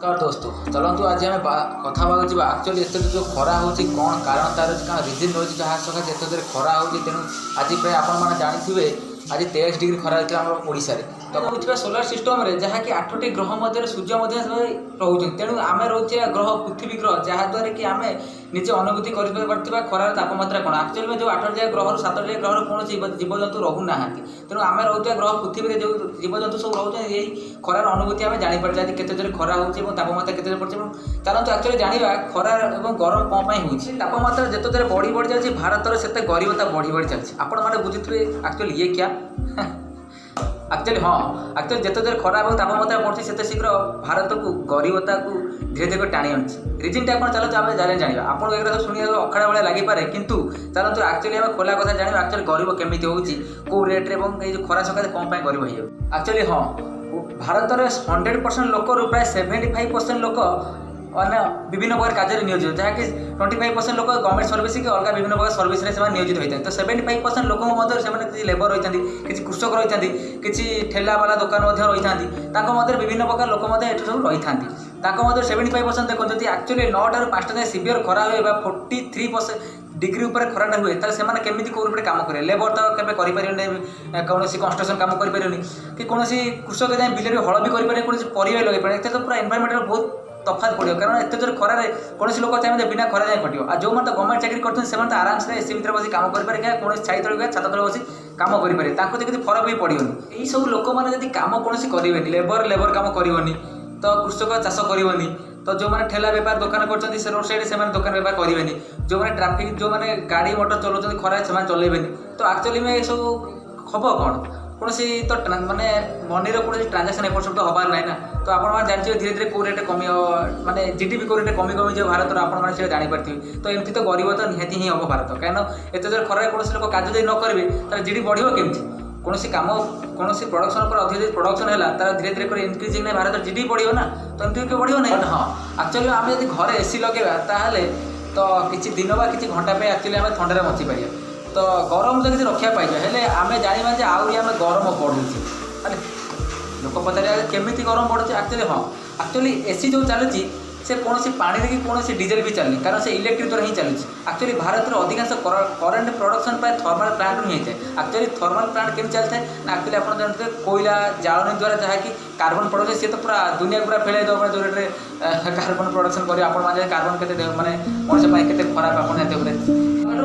नमस्कार दोस्तों, चलतु आज आम कथा एक्चुअली एत जो खरा हो कौन कारण तार क्या रिजन रही जहाँ सकाशे एत खरा हो तेणु आज प्राय आप जानी आज 23 डिग्री खरा होता है ओडिशा रे तो होता सोलार सिस्टम रे जहाँ कि 8टी ग्रह मध्य सूर्य रोचे तेणु आम रोचे ग्रह पृथ्वी ग्रह जहाँद्वारा कि आम निजे अनुभूति कर खरार तापमात्रा कौन एक्चुअली में जो 8टी ग्रह 7टी ग्रह कौन जीवजंतु रोना तेणु आम रोचे ग्रह पृथ्वी में जो जीवजंतु सब रोचे यही खरार अनुभूति आम जापर आज केते खरा हो तापमात्रा केते पड़े चलते एक्चुअली जाना खरार और गरम कौन हो तापमात्रा जिते बढ़ी बढ़ी जाए भारत से गरीबता बढ़ी बढ़ी चलती आपने बुझे एक्चुअली ये क्या एक्चुअली हाँ एक्चुअली जिते खरा और तापमात्रा बढ़ती से शीघ्र भारत को गरीबता को धीरे धीरे टाणी आनी रिजन टाइम चलते आम जाना आपको एक शुणी अखाड़ा भाया लगिपे कितु चलते एक्चुअली आम खोला कथा जाना एक्चुअली गरीब केमी हो रेट्रे जो खरा सकाशे कौन गरीब हो एक्चुअली हाँ भारत में 100% लोक प्राय 75% लोक अन्य विभिन्न प्रकार कार्य नियोजित जहाँकि 25% लोक गवर्नमेंट सर्विस कि अलग विभिन्न प्रकार सर्विस नियोजित होता है तो 75% लोक मध्य लेबर रही किसी कृषक रही किसी ठेला वाला दुकान रही था विभिन्न प्रकार लोक सब रही था 75% देखो जब एक्चुअली 9 ରୁ 5ଟା जाए सीवियर खरा हुए 43% डिग्री उपर खराटा हुए ताले सेमाने केमिति कोरपटे काम करे लेबर तो केबे करि परियोनी कोनोसी कंस्ट्रक्शन काम करि परियोनी कि कोनोसी कृषक जाय बिलरे हळ भी करि परियोनी कोनोसी परिवे लगे परियोनी एते तो पूरा एनवायरनमेंट बहुत तफात पड़ो कारण एत जोर खरार कौन लोक चाहिए बिना खरा जाए खटियो आ जो मैंने गवर्नमेंट चाकरी करते आराम से एसी भितर बस काम करें कौन छाई तले छात तले बस काम करेंगे किसी फरक भी पड़ोनी यही सब लोक मैंने काम कौन करेंगे लेबर काम करनी तो कृषक चाष करनी तो जो मैंने ठेला बेपार दुकान कर रोड साइड से दुकान बेपार करेंगे जो मैंने ट्राफिक जो मैंने गाड़ी मोटर चलाते खरा से चलेबेनि तो एक्चुअली में ये सब हम कौन कौन तो मानने मनीर कौन ट्रांजाक्शन एपट सब हबार ना तो आप जानते धीरे धीरे कौ रेट कमी माने जीडीपी कौ रेट कमी कमी जाए भारत आपने जापर तो एमती तो गरीब तो निहाती ही हम भारत कहीं एत जो खरा कौन लोग कार्य न करेंगे तो जीडी बढ़ो केमती कौन काम कौन प्रोडक्शन पर अधिक प्रोडक्शन है तार धीरे धीरे इनक्रिज ना भारत जीडी बढ़ो ना तो एमती बढ़ो ना हाँ एक्चुअली आम जब घर एसी लगेगा तो किसी दिन बा कि घंटा पे एक्चुअली आम ठंडा बची पार तो गरम तो किसी रक्षा पाइबा हेले आम जाना जे आहरी आम गरम बढ़ुचे लोक पचारे केमी गरम बढ़ुचे एक्चुअली हाँ एक्चुअली एसी जो चलुची से कौन पानी कि कौन डीजेल भी चलनी कारण से इलेक्ट्रिक द्वारा ही चलुची एक्चुअली भारत में अधिकांश करेन्ट प्रोडक्शन प्राय थर्माल प्लांट ही होता है एक्चुअली थर्माल प्लांट केमी चलता है ना एक्चुअली आप जानते हैं कोयला जालनी द्वारा जहाँकि कार्बन प्रोडक्शन सी तो पूरा दुनिया पूरा फेल जो रेट्रे कार्बन प्रोडक्शन कर कार्बन के माने मनुष्य के खराब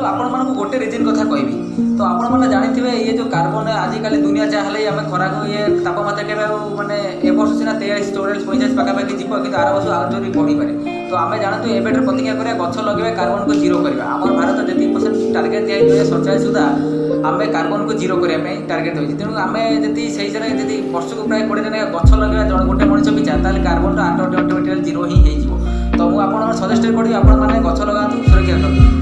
आप गोटे रिजन कथा कहबी तो आपने जानते ये जो कार्बन आजिकल दुनिया जहाँ आम खरा को ये तापमात्रा के माने ए वर्ष सीना 43 44 45 पाखापाखि जीव कि आर वर्ष आउट बढ़ी पारे तो आम जानतु एबेटर प्रतिज्ञा करें गछ लगे कार्बन को जीरो करवा आम भारत जी टार्गेट दिया 2047 सुधा आम कार्बन को जीरो करने टार्गेट होती तेणु आम जी से जी वर्ष को प्राय 20 जन गछ लगे गोटे मनुष्य पिछा कार्बन तो ऑटोमेटिकली जीरो ही हो तो मुझे सजेस्ट करी आप गछ लगा सुरक्षा करूँ।